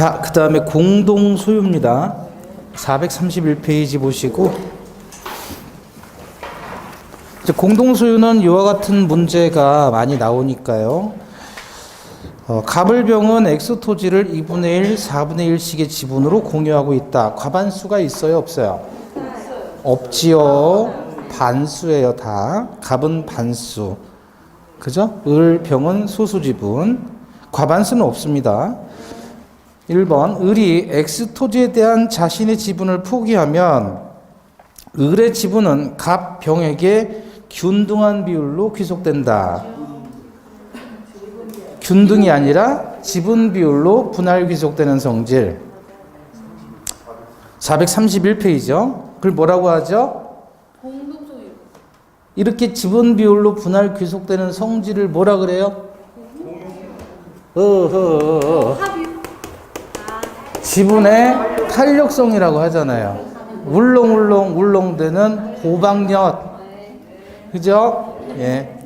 자, 그 다음에 공동소유입니다. 431페이지 보시고, 이제 공동소유는 이와 같은 문제가 많이 나오니까요. 갑을병은 X토지를 2분의 1, 4분의 1씩의 지분으로 공유하고 있다. 과반수가 있어요, 없어요? 없지요. 반수예요, 다. 갑은 반수. 그죠? 을, 병은 소수지분. 과반수는 없습니다. 1번, 을이 X토지에 대한 자신의 지분을 포기하면 을의 지분은 갑, 병에게 균등한 비율로 귀속된다. 균등이 아니라 지분 비율로 분할 귀속되는 성질. 431페이지요. 그걸 뭐라고 하죠? 공동소유. 이렇게 지분 비율로 분할 귀속되는 성질을 뭐라 그래요? 지분의 탄력성이라고 하잖아요. 울렁울렁 울렁대는 호박엿. 그죠? 예.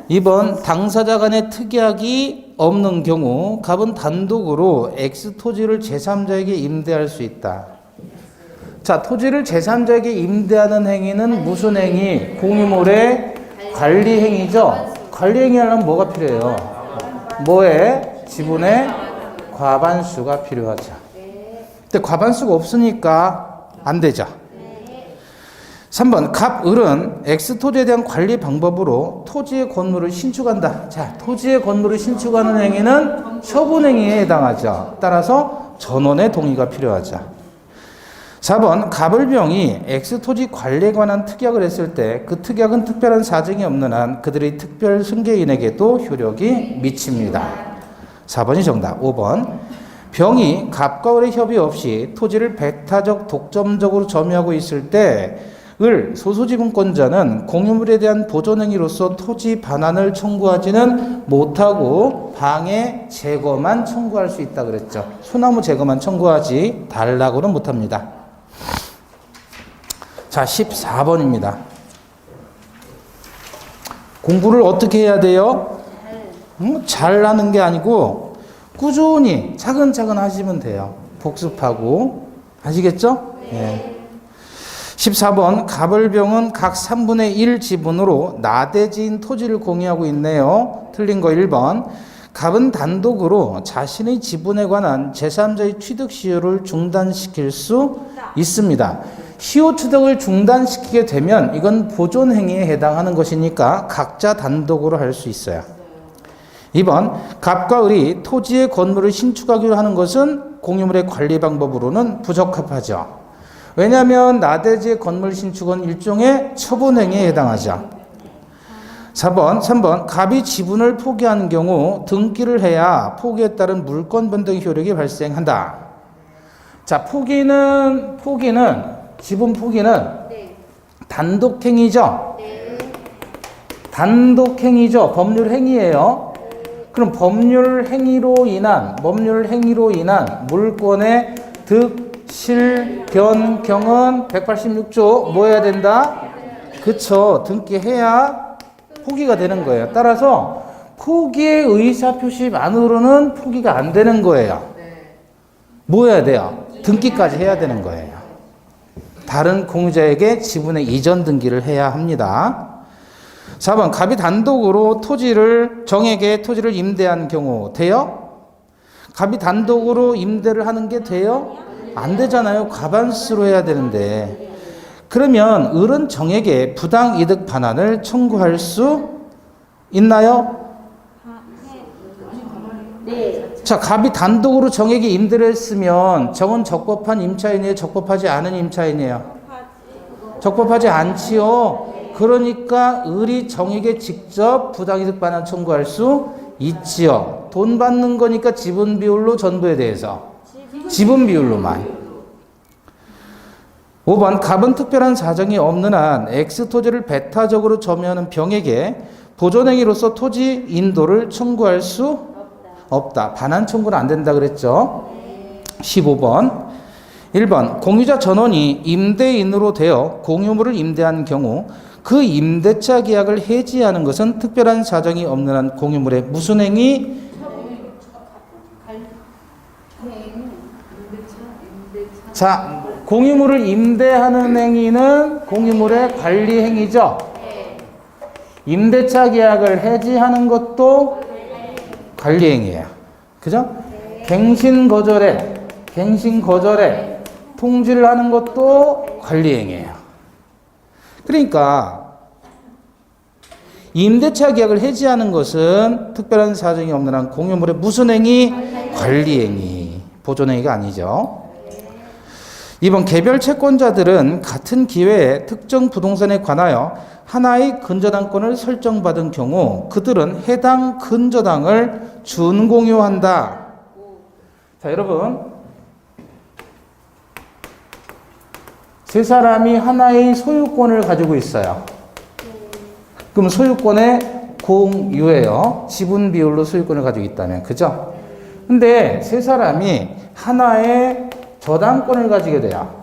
2번, 당사자 간의 특약이 없는 경우 갑은 단독으로 X토지를 제3자에게 임대할 수 있다. 자, 토지를 제3자에게 임대하는 행위는 무슨 행위? 공유물의 관리 행위죠. 관리 행위 하려면 뭐가 필요해요? 뭐에? 지분의 과반수가 필요하죠. 근데 과반수가 없으니까 안 되죠. 3번, 갑, 을은 X토지에 대한 관리 방법으로 토지의 권무를 신축한다. 자, 토지의 권무를 신축하는 행위는 처분행위에 해당하죠. 따라서 전원의 동의가 필요하죠. 4번, 갑을병이 X토지 관리에 관한 특약을 했을 때 그 특약은 특별한 사정이 없는 한 그들의 특별 승계인에게도 효력이 미칩니다. 4번이 정답. 5번, 병이 갑과 을의 협의 없이 토지를 배타적 독점적으로 점유하고 있을 때 을 소수지분권자는 공유물에 대한 보존행위로서 토지 반환을 청구하지는 못하고 방해 제거만 청구할 수 있다 그랬죠. 소나무 제거만 청구하지 달라고는 못합니다. 자, 14번입니다. 공부를 어떻게 해야 돼요? 잘하는 게 아니고 꾸준히 차근차근 하시면 돼요. 복습하고. 아시겠죠? 네. 14번, 갑을병은 각 3분의 1 지분으로 나대지인 토지를 공유하고 있네요. 틀린 거 1번. 갑은 단독으로 자신의 지분에 관한 제3자의 취득 시효를 중단시킬 수 있습니다. 시효 취득을 중단시키게 되면 이건 보존 행위에 해당하는 것이니까 각자 단독으로 할 수 있어요. 2번, 갑과 을이 토지의 권무를 신축하기로 하는 것은 공유물의 관리 방법으로는 부적합하죠. 왜냐하면 나대지의 건물 신축은 일종의 처분행위에 해당하죠. 3번, 갑이 지분을 포기하는 경우 등기를 해야 포기에 따른 물권 변동 효력이 발생한다. 자, 지분 포기는 단독행위죠. 단독행위죠. 법률 행위예요. 그럼 법률 행위로 인한 물권의 득 실변경은 186조 뭐 해야 된다? 그쵸. 등기해야 포기가 되는 거예요. 따라서 포기의 의사표시만으로는 포기가 안 되는 거예요. 뭐 해야 돼요? 등기까지 해야 되는 거예요. 다른 공유자에게 지분의 이전 등기를 해야 합니다. 4번, 갑이 단독으로 정에게 토지를 임대한 경우 돼요? 갑이 단독으로 임대를 하는 게 돼요? 안 되잖아요. 과반수로 해야 되는데. 그러면 을은 정에게 부당 이득 반환을 청구할 수 있나요? 네. 자, 갑이 단독으로 정에게 임대를 했으면 정은 적법한 임차인이에요? 적법하지 않은 임차인이에요? 적법하지 않지요. 그러니까 을이 정에게 직접 부당 이득 반환 청구할 수 있지요. 돈 받는 거니까 지분 비율로 전부에 대해서. 지분 비율로만. 5번, 갑은 특별한 사정이 없는 한 X토지를 배타적으로 점유하는 병에게 보존행위로서 토지 인도를 청구할 수 없다. 반환 청구는 안 된다 그랬죠. 15번, 1번, 공유자 전원이 임대인으로 되어 공유물을 임대한 경우 그 임대차 계약을 해지하는 것은 특별한 사정이 없는 한 공유물의 무슨 행위? 자, 공유물을 임대하는 행위는 공유물의 관리 행위죠. 임대차 계약을 해지하는 것도 관리 행위예요. 그죠? 갱신 거절에 통지를 하는 것도 관리 행위예요. 그러니까 임대차 계약을 해지하는 것은 특별한 사정이 없는 한 공유물의 무슨 행위? 관리 행위. 보존 행위가 아니죠. 이번 개별 채권자들은 같은 기회에 특정 부동산에 관하여 하나의 근저당권을 설정받은 경우 그들은 해당 근저당을 준공유한다. 자, 여러분, 세 사람이 하나의 소유권을 가지고 있어요. 그럼 소유권의 공유예요. 지분 비율로 소유권을 가지고 있다면. 그죠? 근데 세 사람이 하나의 저당권을 가지게 돼요.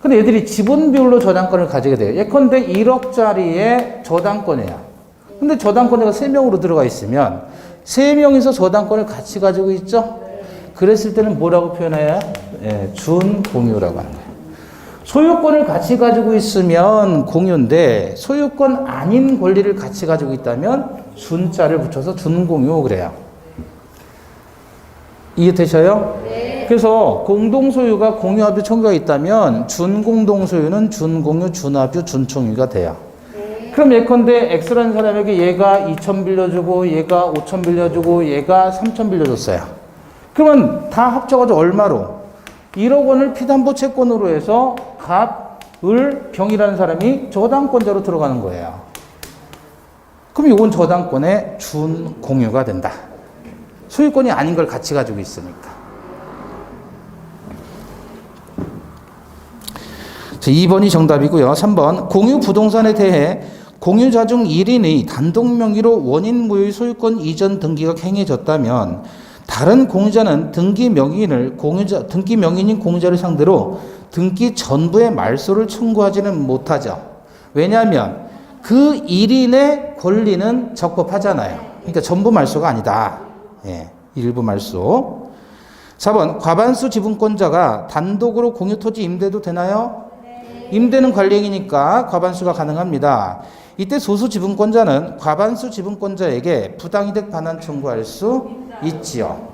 근데 얘들이 지분 비율로 저당권을 가지게 돼요. 예컨대 1억짜리의 저당권이에요. 근데 저당권자가 3명으로 들어가 있으면 3명이서 저당권을 같이 가지고 있죠? 그랬을 때는 뭐라고 표현해요? 준공유라고 하는 거예요. 소유권을 같이 가지고 있으면 공유인데 소유권 아닌 권리를 같이 가지고 있다면 준자를 붙여서 준공유 그래요. 이해되셔요? 네. 그래서 공동소유가 공유합유 총유가 있다면 준공동소유는 준공유, 준합유, 준총유가 돼요. 네. 그럼 예컨대 X라는 사람에게 얘가 2,000 빌려주고 얘가 5,000 빌려주고 얘가 3,000 빌려줬어요. 그러면 다 합쳐가지고 얼마로? 1억 원을 피담보 채권으로 해서 갑을 병이라는 사람이 저당권자로 들어가는 거예요. 그럼 이건 저당권의 준공유가 된다. 소유권이 아닌 걸 같이 가지고 있으니까. 자, 2번이 정답이고요. 3번 공유 부동산에 대해 공유자 중 1인의 단독 명의로 원인 무효의 소유권 이전 등기가 행해졌다면 다른 공유자는 등기 명의인인 공유자를 상대로 등기 전부의 말소를 청구하지는 못하죠. 왜냐하면 그 1인의 권리는 적법하잖아요. 그러니까 전부 말소가 아니다. 일부 말소. 4번 과반수 지분권자가 단독으로 공유 토지 임대도 되나요? 네. 임대는 관리행위니까 과반수가 가능합니다. 이때 소수 지분권자는 과반수 지분권자에게 부당이득 반환 청구할 수 있지요.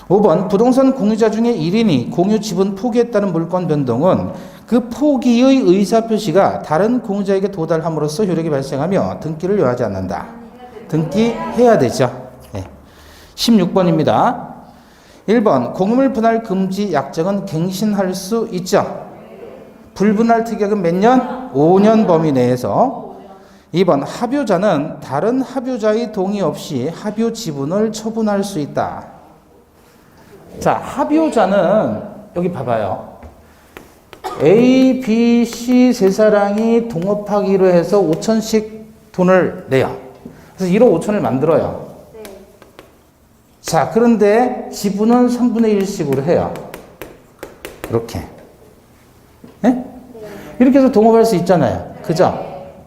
5번 부동산 공유자 중에 1인이 공유 지분 포기했다는 물권 변동은 그 포기의 의사표시가 다른 공유자에게 도달함으로써 효력이 발생하며 등기를 요하지 않는다. 등기해야 되죠. 16번입니다. 1번 공유물 분할 금지 약정은 갱신할 수 있죠. 불분할 특약은 몇 년? 5년 범위 내에서. 2번 합유자는 다른 합유자의 동의 없이 합유 지분을 처분할 수 있다. 자, 합유자는 여기 봐봐요. A, B, C 세 사람이 동업하기로 해서 5천씩 돈을 내요. 그래서 1억 5천을 만들어요. 자, 그런데 지분은 3분의 1씩으로 해요. 이렇게. 이렇게 해서 동업할 수 있잖아요. 그죠?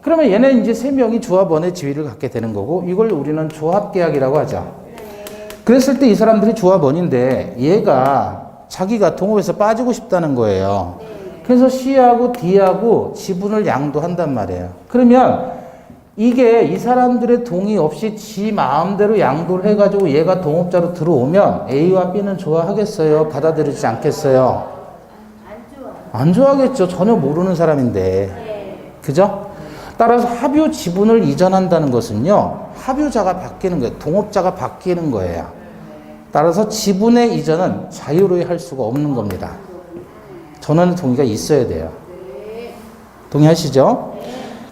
그러면 얘네 이제 3명이 조합원의 지위를 갖게 되는 거고, 이걸 우리는 조합계약이라고 하죠. 그랬을 때 이 사람들이 조합원인데, 얘가 자기가 동업에서 빠지고 싶다는 거예요. 그래서 C하고 D하고 지분을 양도한단 말이에요. 그러면 이게 이 사람들의 동의 없이 지 마음대로 양도를 해가지고 얘가 동업자로 들어오면 A와 B는 좋아하겠어요? 받아들이지 않겠어요? 안 좋아하겠죠. 전혀 모르는 사람인데. 그죠? 따라서 합유 지분을 이전한다는 것은요, 합유자가 바뀌는 거예요. 동업자가 바뀌는 거예요. 따라서 지분의 이전은 자유로이 할 수가 없는 겁니다. 전원 동의가 있어야 돼요. 동의하시죠?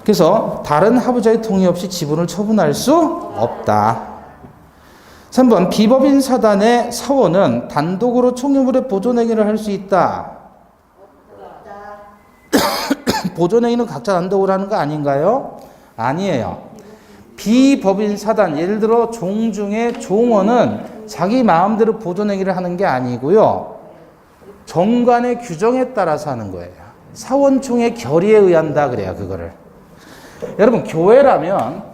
그래서 다른 합의자의 동의 없이 지분을 처분할 수 없다. 3번 비법인 사단의 사원은 단독으로 총유물의 보존행위를 할 수 있다. 보존행위는 각자 단독으로 하는 거 아닌가요? 아니에요. 비법인 사단, 예를 들어 종 중에 종원은 자기 마음대로 보존행위를 하는 게 아니고요. 정관의 규정에 따라서 하는 거예요. 사원총의 결의에 의한다 그래요. 그거를. 여러분 교회라면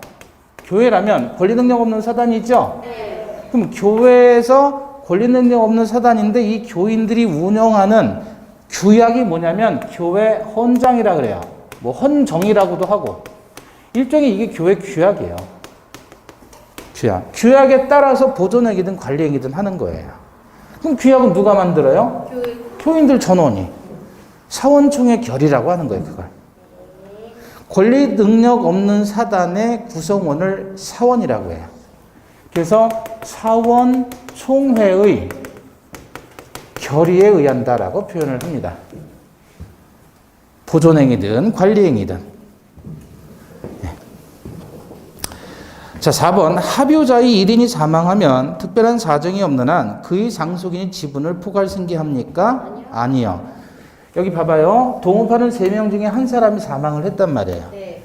권리 능력 없는 사단이죠? 네. 그럼 교회에서 권리 능력 없는 사단인데 이 교인들이 운영하는 규약이 뭐냐면 교회 헌장이라 그래요. 뭐 헌정이라고도 하고 일종의 이게 교회 규약이에요. 규약. 규약에 따라서 보존행위든 관리행위든 하는 거예요. 그럼 규약은 누가 만들어요? 교인들 전원이. 사원총회 결의라고 하는 거예요, 그걸. 권리 능력 없는 사단의 구성원을 사원이라고 해요. 그래서 사원총회의 결의에 의한다라고 표현을 합니다. 보존행위든 관리행위든. 네. 자, 4번. 합유자의 1인이 사망하면 특별한 사정이 없는 한 그의 상속인이 지분을 포괄승계합니까? 아니요. 여기 봐봐요. 동업하는 3명 중에 한 사람이 사망을 했단 말이에요. 네.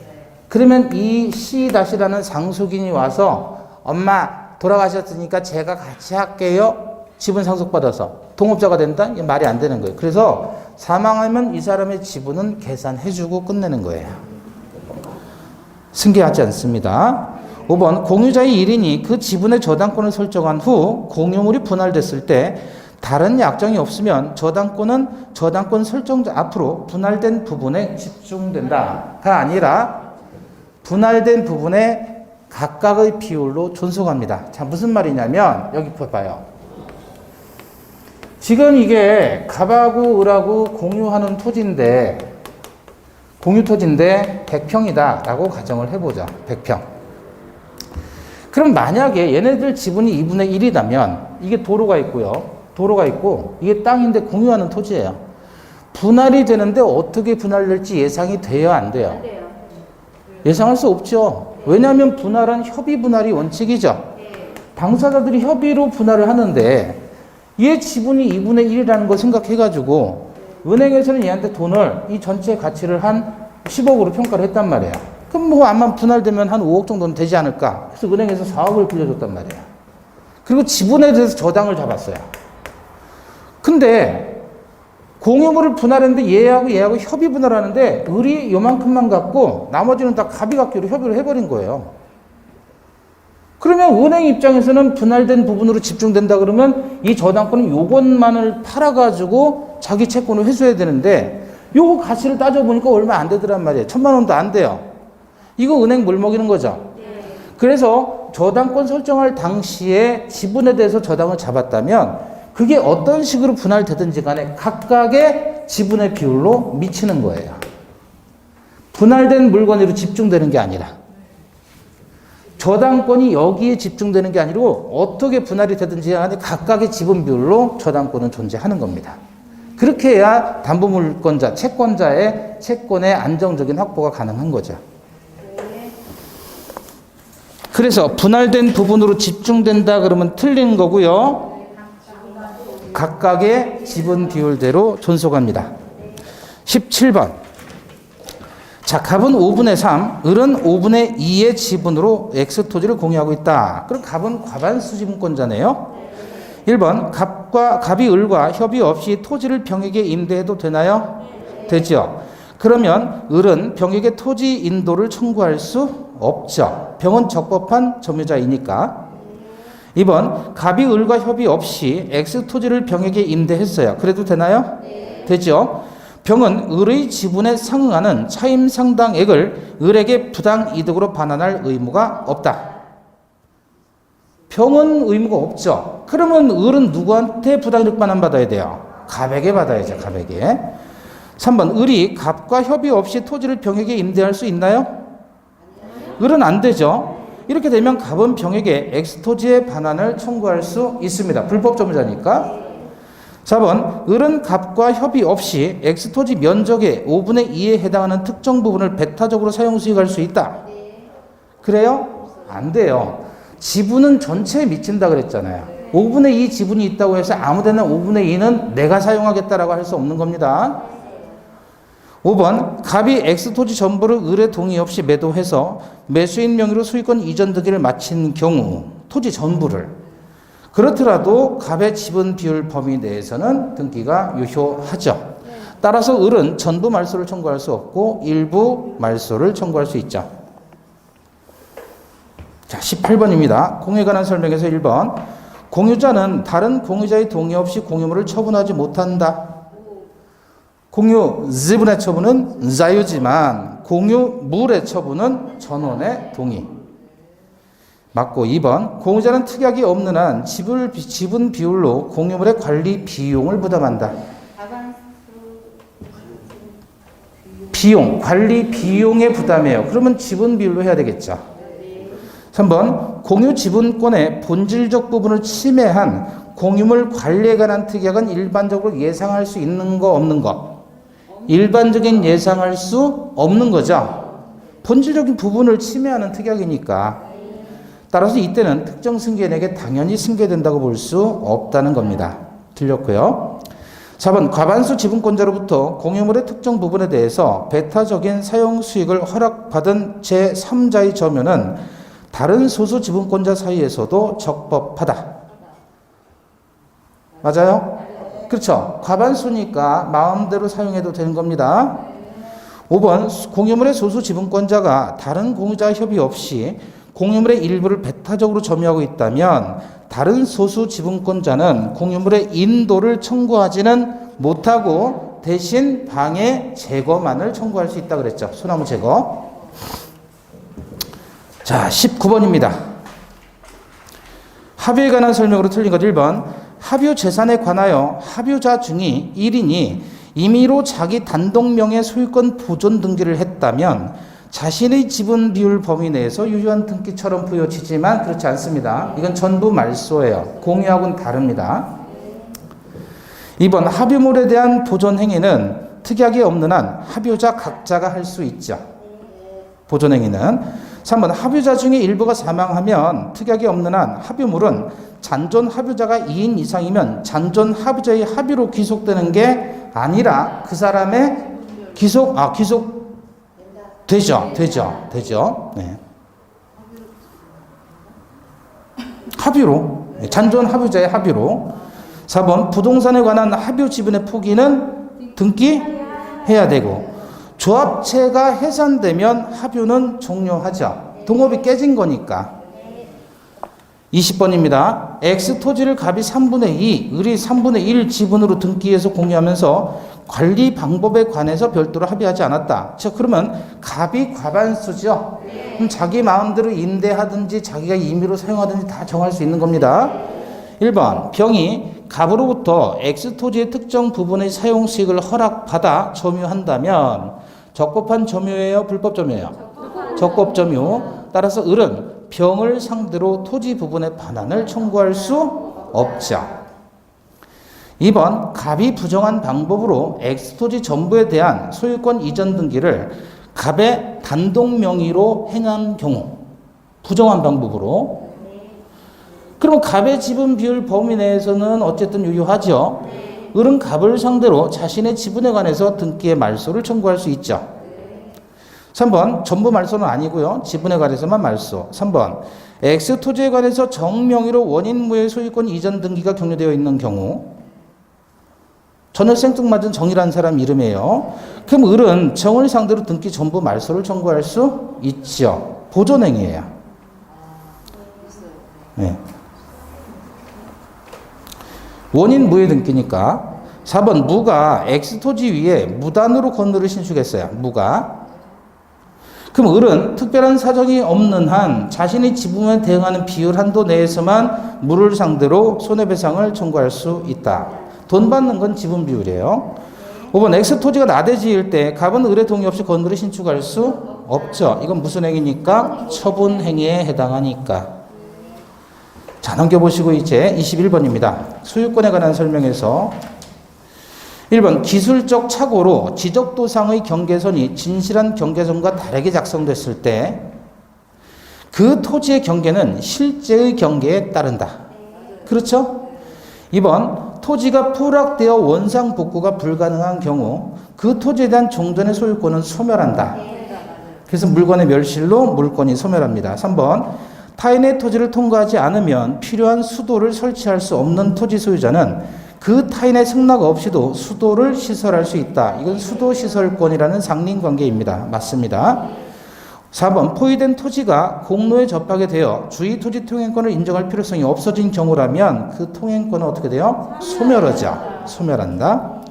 그러면 이 C-라는 상속인이 와서 엄마 돌아가셨으니까 제가 같이 할게요. 지분 상속받아서 동업자가 된다? 이게 말이 안 되는 거예요. 그래서 사망하면 이 사람의 지분은 계산해주고 끝내는 거예요. 승계하지 않습니다. 5번. 공유자의 1인이 그 지분의 저당권을 설정한 후 공유물이 분할됐을 때 다른 약정이 없으면 저당권 설정자 앞으로 분할된 부분에 집중된다가 아니라 분할된 부분에 각각의 비율로 존속합니다. 자, 무슨 말이냐면 여기 봐봐요. 지금 이게 갑하고 을하고 공유하는 토지인데 공유 토지인데 100평이다 라고 가정을 해보자. 100평. 그럼 만약에 얘네들 지분이 2분의 1이라면 이게 도로가 있고요. 도로가 있고 이게 땅인데 공유하는 토지예요. 분할이 되는데 어떻게 분할될지 예상이 돼요, 안 돼요? 예상할 수 없죠. 왜냐하면 분할은 협의 분할이 원칙이죠. 당사자들이 협의로 분할을 하는데 얘 지분이 2분의 1이라는 걸 생각해가지고 은행에서는 얘한테 돈을 이 전체 가치를 한 10억으로 평가를 했단 말이에요. 그럼 뭐 아마 분할되면 한 5억 정도는 되지 않을까. 그래서 은행에서 4억을 빌려줬단 말이에요. 그리고 지분에 대해서 저당을 잡았어요. 근데 공유물을 분할했는데 얘하고 협의 분할하는데 을이 요만큼만 갖고 나머지는 다 갑이 갖기로 협의를 해버린 거예요. 그러면 은행 입장에서는 분할된 부분으로 집중된다 그러면 이 저당권은 요것만을 팔아가지고 자기 채권을 회수해야 되는데 요거 가치를 따져보니까 얼마 안 되더란 말이에요. 1,000만 원도 안 돼요. 이거 은행 물 먹이는 거죠. 그래서 저당권 설정할 당시에 지분에 대해서 저당을 잡았다면 그게 어떤 식으로 분할되든지 간에 각각의 지분의 비율로 미치는 거예요. 분할된 물건으로 집중되는 게 아니라 저당권이 여기에 집중되는 게 아니고 어떻게 분할이 되든지 간에 각각의 지분 비율로 저당권은 존재하는 겁니다. 그렇게 해야 담보물권자, 채권자의 채권의 안정적인 확보가 가능한 거죠. 그래서 분할된 부분으로 집중된다 그러면 틀린 거고요. 각각의 지분 비율대로 존속합니다. 17번. 자, 갑은 5분의 3, 을은 5분의 2의 지분으로 X토지를 공유하고 있다. 그럼 갑은 과반수 지분권자네요. 1번. 갑이 을과 협의 없이 토지를 병에게 임대해도 되나요? 되죠. 그러면 을은 병에게 토지 인도를 청구할 수 없죠. 병은 적법한 점유자이니까. 2번. 갑이 을과 협의 없이 X토지를 병에게 임대했어요. 그래도 되나요? 네. 되죠. 병은 을의 지분에 상응하는 차임 상당액을 을에게 부당 이득으로 반환할 의무가 없다. 병은 의무가 없죠. 그러면 을은 누구한테 부당 이득 반환받아야 돼요? 갑에게 받아야죠. 갑에게. 3번. 을이 갑과 협의 없이 토지를 병에게 임대할 수 있나요? 을은 안 되죠. 이렇게 되면 갑은 병에게 X토지의 반환을 청구할 수 있습니다. 불법 점유자니까. 4번. 을은 갑과 협의 없이 X토지 면적의 5분의 2에 해당하는 특정 부분을 배타적으로 사용 수익할 수 있다. 그래요? 안 돼요. 지분은 전체에 미친다 그랬잖아요. 5분의 2 지분이 있다고 해서 아무데나 5분의 2는 내가 사용하겠다라고 할 수 없는 겁니다. 5번. 갑이 X토지 전부를 을의 동의 없이 매도해서 매수인 명의로 소유권 이전 등기를 마친 경우 토지 전부를 그렇더라도 갑의 지분 비율 범위 내에서는 등기가 유효하죠. 따라서 을은 전부 말소를 청구할 수 없고 일부 말소를 청구할 수 있죠. 자, 18번입니다. 공에 관한 설명에서 1번. 공유자는 다른 공유자의 동의 없이 공유물을 처분하지 못한다. 공유 지분의 처분은 자유지만 공유물의 처분은 전원의 동의. 맞고 2번 공유자는 특약이 없는 한 지분 비율로 공유물의 관리 비용을 부담한다. 비용, 관리 비용에 부담해요. 그러면 지분 비율로 해야 되겠죠. 3번 공유 지분권의 본질적 부분을 침해한 공유물 관리에 관한 특약은 일반적으로 예상할 수 있는 거 없는 거? 일반적인 예상할 수 없는 거죠. 본질적인 부분을 침해하는 특약이니까. 따라서 이때는 특정 승계인에게 당연히 승계된다고 볼 수 없다는 겁니다. 틀렸고요. 4번 과반수 지분권자로부터 공유물의 특정 부분에 대해서 배타적인 사용 수익을 허락받은 제3자의 점유는 다른 소수 지분권자 사이에서도 적법하다. 맞아요? 그렇죠. 과반수니까 마음대로 사용해도 되는 겁니다. 5번 공유물의 소수 지분권자가 다른 공유자와 협의 없이 공유물의 일부를 배타적으로 점유하고 있다면 다른 소수 지분권자는 공유물의 인도를 청구하지는 못하고 대신 방해 제거만을 청구할 수 있다 그랬죠. 소나무 제거. 자, 19번입니다. 합의에 관한 설명으로 틀린 것 1번. 합유 재산에 관하여 합유자 중에 1인이 임의로 자기 단독명의 소유권 보존 등기를 했다면 자신의 지분 비율 범위 내에서 유효한 등기처럼 부여치지만 그렇지 않습니다. 이건 전부 말소예요. 공유하고는 다릅니다. 2번 합유물에 대한 보존 행위는 특약이 없는 한 합유자 각자가 할 수 있죠. 보존 행위는. 3번 합유자 중에 일부가 사망하면 특약이 없는 한 합유물은 잔존 합유자가 2인 이상이면 잔존 합유자의 합의로 귀속되는 게 아니라 그 사람의 귀속 되죠. 네. 합의로. 잔존 합유자의 합의로. 4번 부동산에 관한 합유 지분의 포기는 등기해야 되고 조합체가 해산되면 합유는 종료하죠. 동업이 깨진 거니까. 20번입니다. X 토지를 갑이 3분의 2, 을이 3분의 1 지분으로 등기해서 공유하면서 관리 방법에 관해서 별도로 합의하지 않았다. 자, 그러면 갑이 과반수죠. 그럼 자기 마음대로 임대하든지 자기가 임의로 사용하든지 다 정할 수 있는 겁니다. 1번 병이 갑으로부터 X 토지의 특정 부분의 사용 수익을 허락받아 점유한다면 적법한 점유예요, 불법 점유예요? 적법 점유. 따라서 을은 병을 상대로 토지 부분의 반환을 청구할 수 없죠. 2번 갑이 부정한 방법으로 X토지 전부에 대한 소유권 이전 등기를 갑의 단독 명의로 행한 경우 부정한 방법으로 그러면 갑의 지분 비율 범위 내에서는 어쨌든 유효하죠. 을은 갑을 상대로 자신의 지분에 관해서 등기의 말소를 청구할 수 있죠. 3번 전부 말소는 아니고요. 지분에 관해서만 말소. 3번 X토지에 관해서 정명의로 원인무효의 소유권 이전 등기가 격려되어 있는 경우 전혀 생뚱맞은 정이라는 사람 이름이에요. 그럼 을은 정을 상대로 등기 전부 말소를 청구할 수 있죠. 보존행위예요. 네. 원인무효 등기니까. 4번 무가 X토지 위에 무단으로 건물을 신축했어요. 무가. 그럼 을은 특별한 사정이 없는 한 자신의 지분에 대응하는 비율 한도 내에서만 무를 상대로 손해배상을 청구할 수 있다. 돈 받는 건 지분 비율이에요. 5번 X토지가 나대지일 때 갑은 을의 동의 없이 건물을 신축할 수 없죠. 이건 무슨 행위니까? 처분 행위에 해당하니까. 자, 넘겨보시고 이제 21번입니다. 소유권에 관한 설명에서 1번 기술적 착오로 지적도상의 경계선이 진실한 경계선과 다르게 작성됐을 때 그 토지의 경계는 실제의 경계에 따른다. 그렇죠? 2번 토지가 포락되어 원상 복구가 불가능한 경우 그 토지에 대한 종전의 소유권은 소멸한다. 그래서 물건의 멸실로 물건이 소멸합니다. 3번 타인의 토지를 통과하지 않으면 필요한 수도를 설치할 수 없는 토지 소유자는 그 타인의 승낙 없이도 수도를 시설할 수 있다. 이건 수도시설권이라는 상린관계입니다. 맞습니다. 4번 포위된 토지가 공로에 접하게 되어 주의 토지 통행권을 인정할 필요성이 없어진 경우라면 그 통행권은 어떻게 돼요? 소멸하죠. 소멸한다.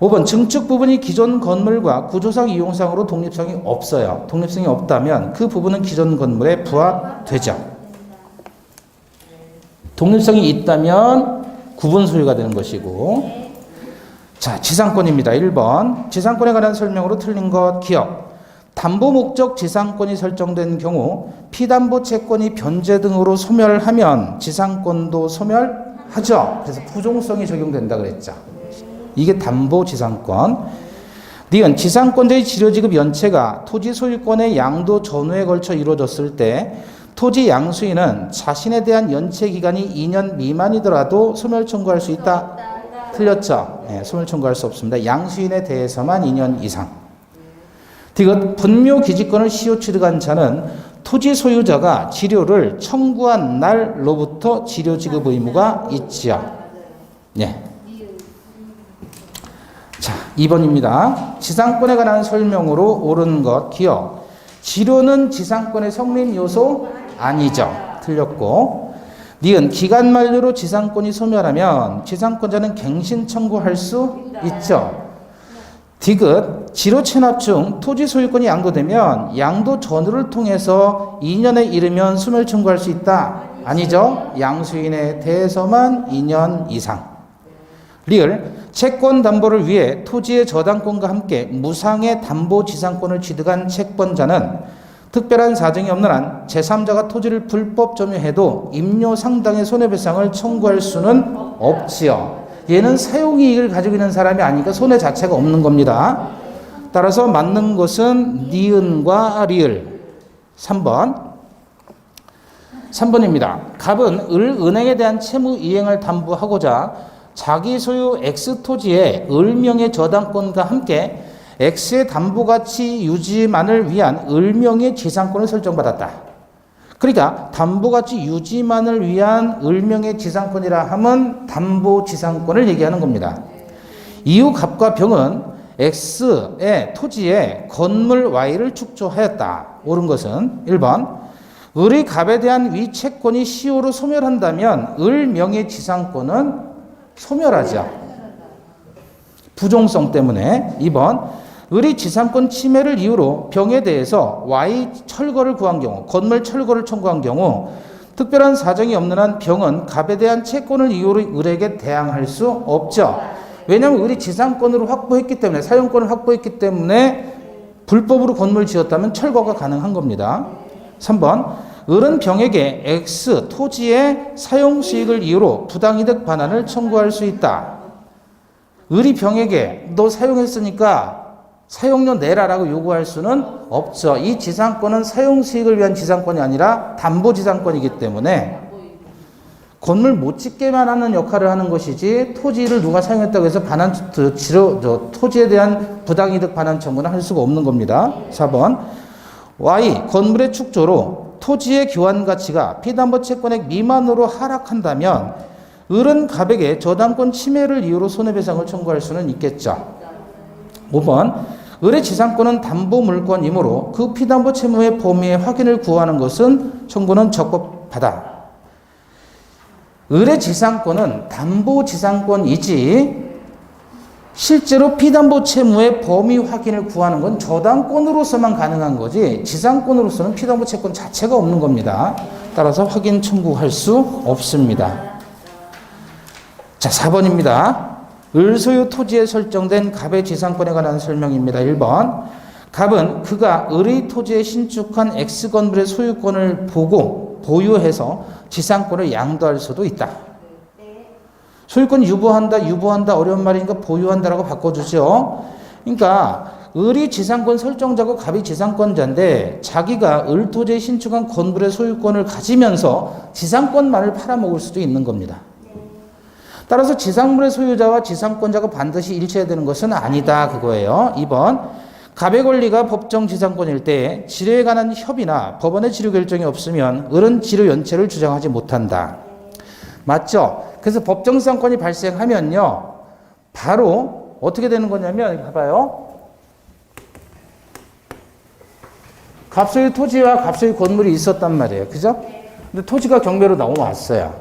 5번 증축 부분이 기존 건물과 구조상 이용상으로 독립성이 없어요. 독립성이 없다면 그 부분은 기존 건물에 부합되죠. 독립성이 있다면 구분 소유가 되는 것이고. 자, 지상권입니다. 1번 지상권에 관한 설명으로 틀린 것 기억. 담보 목적 지상권이 설정된 경우 피담보 채권이 변제 등으로 소멸하면 지상권도 소멸하죠. 그래서 부종성이 적용된다 그랬죠. 이게 담보 지상권. 니은 지상권자의 지료지급 연체가 토지 소유권의 양도 전후에 걸쳐 이루어졌을 때 토지 양수인은 자신에 대한 연체 기간이 2년 미만이더라도 소멸 청구할 수 있다. 틀렸죠. 네, 소멸 청구할 수 없습니다. 양수인에 대해서만 2년 이상. 디귿 분묘 기지권을 시효 취득한 자는 토지 소유자가 지료를 청구한 날로부터 지료 지급 의무가 있지요. 네. 자, 2번입니다. 지상권에 관한 설명으로 옳은 것 기억. 지료는 지상권의 성립 요소 아니죠. 틀렸고. 니은 기간 만료로 지상권이 소멸하면 지상권자는 갱신 청구할 수 있죠. 디귿 지료 체납 중 토지 소유권이 양도되면 양도 전후를 통해서 2년에 이르면 소멸 청구할 수 있다. 아니죠. 양수인에 대해서만 2년 이상. 리을 채권 담보를 위해 토지의 저당권과 함께 무상의 담보 지상권을 취득한 채권자는 특별한 사정이 없는 한 제3자가 토지를 불법 점유해도 임료 상당의 손해배상을 청구할 수는 없지요. 얘는 사용이익을 가지고 있는 사람이 아니니까 손해 자체가 없는 겁니다. 따라서 맞는 것은 니은과 리을. 3번입니다. 갑은 은행에 대한 채무 이행을 담보하고자 자기 소유 X토지에 을명의 저당권과 함께 X의 담보가치 유지만을 위한 을명의 지상권을 설정받았다. 그러니까 담보가치 유지만을 위한 을명의 지상권이라 하면 담보지상권을 얘기하는 겁니다. 이후 갑과 병은 X의 토지에 건물 Y를 축조하였다. 옳은 것은 1번 을의 갑에 대한 위 채권이 시효로 소멸한다면 을명의 지상권은 소멸하죠. 부종성 때문에. 2번 을이 지상권 침해를 이유로 병에 대해서 Y 철거를 구한 경우, 건물 철거를 청구한 경우 특별한 사정이 없는 한 병은 갑에 대한 채권을 이유로 을에게 대항할 수 없죠. 왜냐하면 을이 지상권으로 확보했기 때문에, 사용권을 확보했기 때문에 불법으로 건물 지었다면 철거가 가능한 겁니다. 3번 을은 병에게 X 토지의 사용 수익을 이유로 부당이득 반환을 청구할 수 있다. 을이 병에게 너 사용했으니까 사용료 내라라고 요구할 수는 없죠. 이 지상권은 사용 수익을 위한 지상권이 아니라 담보 지상권이기 때문에 건물 못 짓게만 하는 역할을 하는 것이지 토지를 누가 사용했다고 해서 토지에 대한 부당이득 반환 청구는 할 수가 없는 겁니다. 4번 Y 건물의 축조로 토지의 교환 가치가 피담보 채권액 미만으로 하락한다면 을은 갑에게 저당권 침해를 이유로 손해배상을 청구할 수는 있겠죠. 5번 을의 지상권은 담보 물권이므로 그 피담보 채무의 범위의 확인을 구하는 것은 청구는 적법하다. 을의 지상권은 담보 지상권이지 실제로 피담보 채무의 범위 확인을 구하는 건 저당권으로서만 가능한 거지 지상권으로서는 피담보 채권 자체가 없는 겁니다. 따라서 확인 청구할 수 없습니다. 자, 4번입니다. 을 소유 토지에 설정된 갑의 지상권에 관한 설명입니다. 1번 갑은 그가 을의 토지에 신축한 X 건물의 소유권을 보고 보유해서 지상권을 양도할 수도 있다. 소유권 유보한다 어려운 말이니까 보유한다라고 바꿔주죠. 그러니까 을이 지상권 설정자고 갑이 지상권자인데 자기가 을 토지에 신축한 건물의 소유권을 가지면서 지상권만을 팔아먹을 수도 있는 겁니다. 따라서 지상물의 소유자와 지상권자가 반드시 일치해야 되는 것은 아니다 그거예요. 2번 갑의 권리가 법정 지상권일 때 지료에 관한 협의나 법원의 지료 결정이 없으면 을은 지료 연체를 주장하지 못한다. 맞죠? 그래서 법정 지상권이 발생하면요 바로 어떻게 되는 거냐면 봐봐요. 갑소유 토지와 갑소유 건물이 있었단 말이에요. 그죠? 근데 토지가 경매로 넘어왔어요.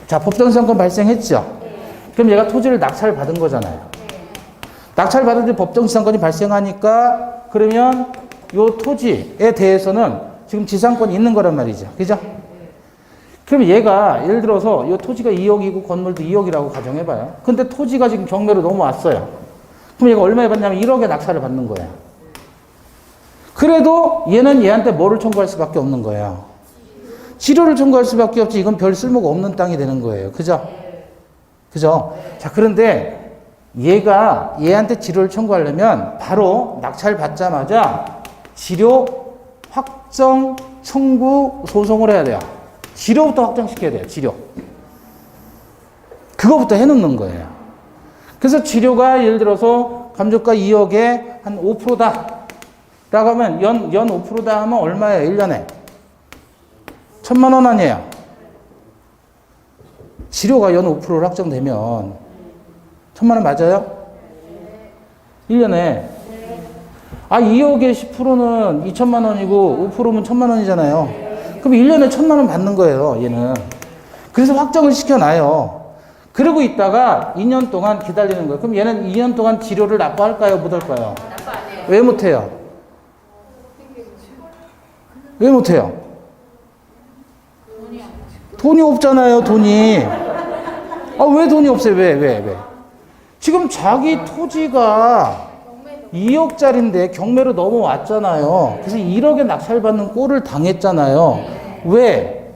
자, 법정지상권 발생했죠? 그럼 얘가 토지를 낙찰 받은 거잖아요. 낙찰 받은 뒤 법정지상권이 발생하니까 그러면 요 토지에 대해서는 지금 지상권이 있는 거란 말이죠. 그죠? 그럼 얘가 예를 들어서 요 토지가 2억이고 건물도 2억이라고 가정해봐요. 근데 토지가 지금 경매로 넘어왔어요. 그럼 얘가 얼마에 받냐면 1억에 낙찰을 받는 거예요. 그래도 얘는 얘한테 뭐를 청구할 수밖에 없는 거예요. 지료를 청구할 수밖에 없지. 이건 별 쓸모가 없는 땅이 되는 거예요. 그죠? 그죠? 자, 그런데 얘가 얘한테 지료를 청구하려면 바로 낙찰 받자마자 지료 확정 청구 소송을 해야 돼요. 지료부터 확정시켜야 돼요. 지료. 그거부터 해놓는 거예요. 그래서 지료가 예를 들어서 감정가 2억에 한 5%다. 라고 하면 연 5%다 하면 얼마예요? 1년에? 1,000만 원 아니에요? 지료가 연 5%로 확정되면 1,000만 원 맞아요? 1년에. 아, 2억에 10%는 2,000만 원이고 5%면 1,000만 원이잖아요. 그럼 1년에 1,000만 원 받는 거예요, 얘는. 그래서 확정을 시켜놔요. 그러고 있다가 2년 동안 기다리는 거예요. 그럼 얘는 2년 동안 지료를 납부할까요? 못 할까요? 납부 안 해요. 왜 못해요? 왜 못해요? 돈이 없잖아요, 돈이. 아, 왜 돈이 없어요? 왜? 지금 자기 토지가 2억짜리인데 경매로 넘어왔잖아요. 그래서 1억에 낙찰받는 꼴을 당했잖아요. 왜?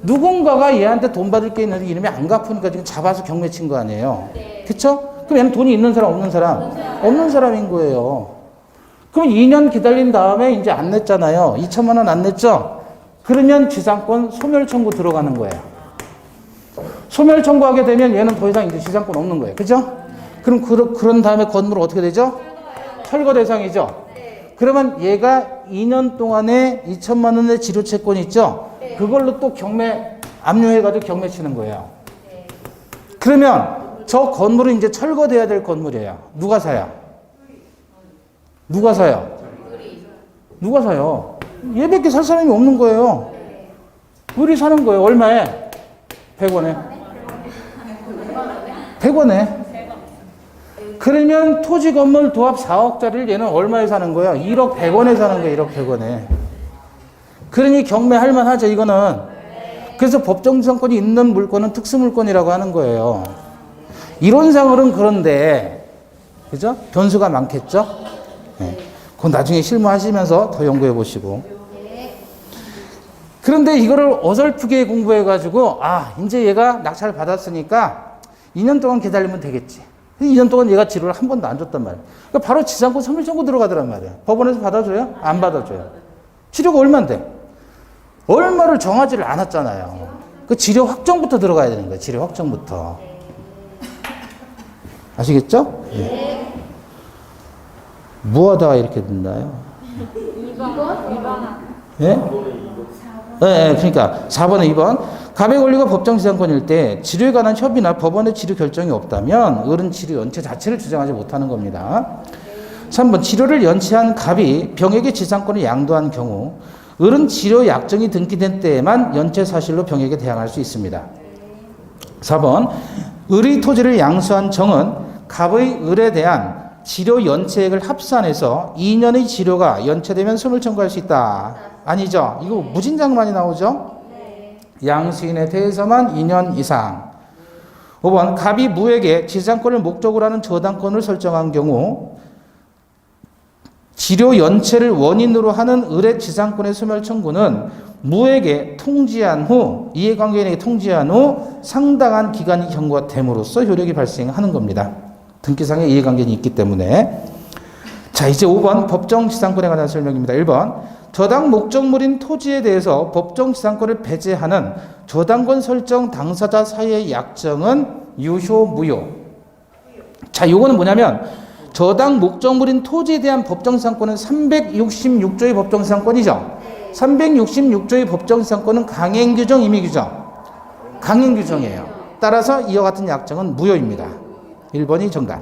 누군가가 얘한테 돈 받을 게 있는데 이름이 안 갚으니까 지금 잡아서 경매 친 거 아니에요. 그쵸? 그럼 얘는 돈이 있는 사람, 없는 사람? 없는 사람인 거예요. 그럼 2년 기다린 다음에 이제 안 냈잖아요. 2천만 원 안 냈죠? 그러면 지상권 소멸 청구 들어가는 거예요. 소멸 청구하게 되면 얘는 더 이상 이제 지상권 없는 거예요. 그죠? 그럼 그런 다음에 건물은 어떻게 되죠? 철거 대상이죠? 그러면 얘가 2년 동안에 2천만 원의 지료 채권이 있죠? 그걸로 또 경매, 압류해가지고 경매 치는 거예요. 그러면 저 건물은 이제 철거돼야 될 건물이에요. 누가 사요? 누가 사요? 누가 사요? 얘밖에 살 사람이 없는 거예요. 우리 사는 거예요. 얼마에? 100원에. 100원에. 그러면 토지 건물 도합 4억짜리를 얘는 얼마에 사는 거야? 1억 100원에 사는 거야. 1억 100원에. 그러니 경매할 만하죠, 이거는. 그래서 법정지상권이 있는 물건은 특수물건이라고 하는 거예요. 이론상으로는 그런데, 그죠? 변수가 많겠죠? 네. 그건 나중에 실무하시면서 더 연구해 보시고. 그런데 이거를 어설프게 공부해가지고, 아, 이제 얘가 낙찰을 받았으니까 2년 동안 기다리면 되겠지. 2년 동안 얘가 지료를 한 번도 안 줬단 말이에요. 그러니까 바로 지상권 소멸 청구 들어가더란 말이에요. 법원에서 받아줘요? 안 받아줘요. 지료가 얼만데? 얼마를 정하지를 않았잖아요. 그 지료 확정부터 들어가야 되는 거예요. 지료 확정부터. 아시겠죠? 네. 무하다가 이렇게 된다요? 2번. 예? 네, 그러니까 4번에 2번. 갑의 권리가 법정지상권일 때 지료에 관한 협의나 법원의 지료 결정이 없다면 을은 지료 연체 자체를 주장하지 못하는 겁니다. 3번 지료를 연체한 갑이 병에게 지상권을 양도한 경우 을은 지료 약정이 등기된 때에만 연체 사실로 병에게 대항할 수 있습니다. 4번 을의 토지를 양수한 정은 갑의 을에 대한 지료 연체액을 합산해서 2년의 지료가 연체되면 소멸 청구할 수 있다. 아니죠? 이거 무진장 많이 나오죠? 양수인에 대해서만 2년 이상. 5번 갑이 무에게 지상권을 목적으로 하는 저당권을 설정한 경우 지료 연체를 원인으로 하는 을의 지상권의 소멸 청구는 무에게 통지한 후 이해관계인에게 통지한 후 상당한 기간이 경과됨으로써 효력이 발생하는 겁니다. 등기상의 이해관계인이 있기 때문에. 자, 이제 5번 법정지상권에 관한 설명입니다. 1번 저당 목적물인 토지에 대해서 법정지상권을 배제하는 저당권 설정 당사자 사이의 약정은 유효, 무효. 자, 요거는 뭐냐면 저당 목적물인 토지에 대한 법정지상권은 366조의 법정지상권이죠. 366조의 법정지상권은 강행규정, 임의규정? 강행규정이에요. 따라서 이와 같은 약정은 무효입니다. 1번이 정답.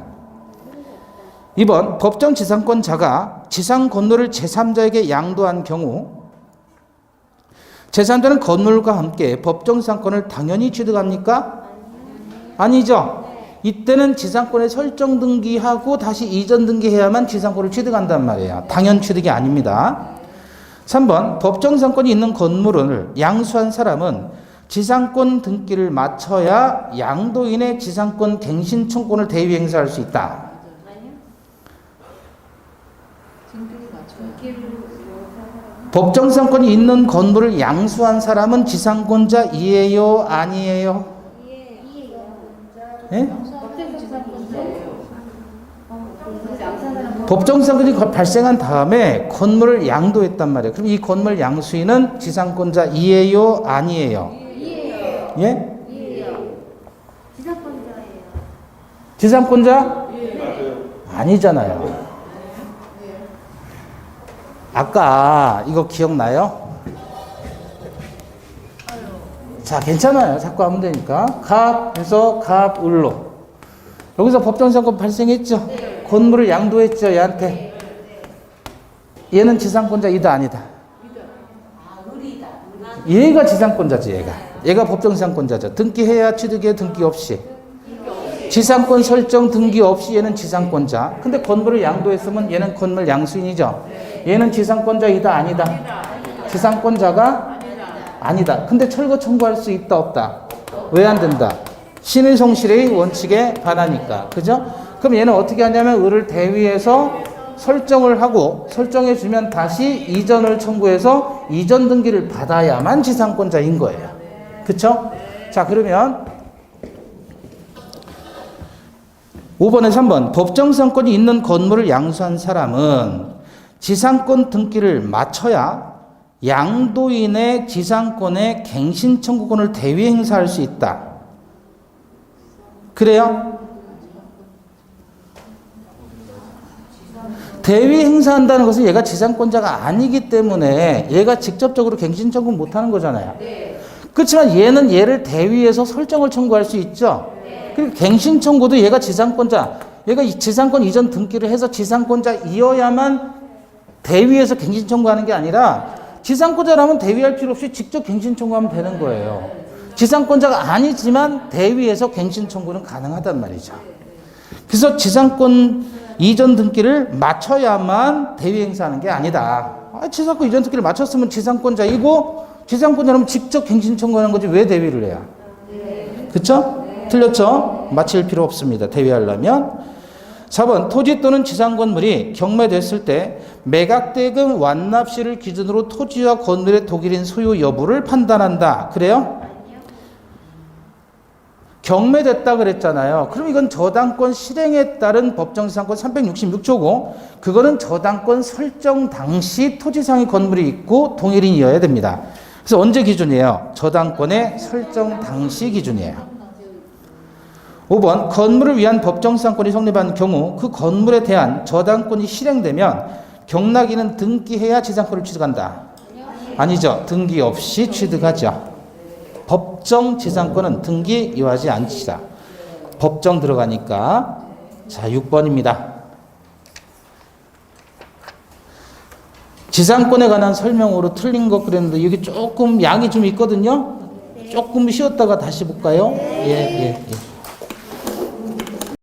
2번 법정 지상권자가 지상 건물을 제3자에게 양도한 경우 제3자는 건물과 함께 법정 지상권을 당연히 취득합니까? 아니죠. 이때는 지상권에 설정 등기하고 다시 이전 등기해야만 지상권을 취득한단 말이에요. 당연 취득이 아닙니다. 3번 법정 지상권이 있는 건물을 양수한 사람은 지상권 등기를 마쳐야 양도인의 지상권 갱신 청구권을 대위 행사할 수 있다. 법정 지상권이 있는 건물을 양수한 사람은 지상권자이에요, 아니에요? 예? 법정 지상권이 발생한 다음에 건물을 양도했단 말이에요. 그럼 이 건물 양수인은 지상권자이에요, 아니에요? 예? 지상권자? 아니잖아요. 아까 이거 기억나요? 자, 괜찮아요. 자꾸 하면 되니까. 갑에서 갑을로. 여기서 법정 지상권 발생했죠? 건물을 양도했죠, 얘한테. 얘는 지상권자이다, 아니다? 얘가 지상권자지, 얘가 법정 지상권자죠. 등기해야 취득해, 등기 없이. 지상권 설정 등기 없이 얘는 지상권자. 근데 건물을 양도했으면 얘는 건물 양수인이죠. 얘는 지상권자이다, 아니다? 지상권자가 아니다. 근데 철거 청구할 수 있다, 없다? 왜 안 된다? 신의 성실의 원칙에 반하니까. 그죠? 그럼 얘는 어떻게 하냐면 을을 대위해서 설정을 하고 설정해 주면 다시 이전을 청구해서 이전 등기를 받아야만 지상권자인 거예요. 그쵸? 자, 그러면 5번에 3번 법정 지상권이 있는 건물을 양수한 사람은 지상권 등기를 마쳐야 양도인의 지상권의 갱신 청구권을 대위 행사할 수 있다. 그래요? 대위 행사한다는 것은 얘가 지상권자가 아니기 때문에 얘가 직접적으로 갱신 청구 못하는 거잖아요. 그렇지만 얘는 얘를 대위해서 설정을 청구할 수 있죠. 그리고 갱신 청구도 얘가 지상권자, 얘가 지상권 이전 등기를 해서 지상권자이어야만 대위해서 갱신 청구하는 게 아니라 지상권자라면 대위할 필요 없이 직접 갱신 청구하면 되는 거예요. 지상권자가 아니지만 대위해서 갱신 청구는 가능하단 말이죠. 그래서 지상권 이전 등기를 마쳐야만 대위 행사하는 게 아니다. 지상권 이전 등기를 마쳤으면 지상권자이고 지상권자라면 직접 갱신 청구하는 거지 왜 대위를 해야? 그쵸? 틀렸죠? 마칠 필요 없습니다. 대위하려면. 4번 토지 또는 지상 건물이 경매됐을 때 매각대금 완납시를 기준으로 토지와 건물의 독일인 소유 여부를 판단한다. 그래요? 경매됐다 그랬잖아요. 그럼 이건 저당권 실행에 따른 법정지상권 366조고 그거는 저당권 설정 당시 토지상의 건물이 있고 동일인이어야 됩니다. 그래서 언제 기준이에요? 저당권의 설정 당시 기준이에요. 5번 건물을 위한 법정지상권이 성립한 경우 그 건물에 대한 저당권이 실행되면 경락인은 등기해야 지상권을 취득한다. 아니죠. 등기 없이 취득하죠. 법정지상권은 등기 요하지 않지다. 법정 들어가니까. 자, 6번입니다. 지상권에 관한 설명으로 틀린 것 그랬는데 여기 조금 양이 좀 있거든요. 조금 쉬었다가 다시 볼까요? 예.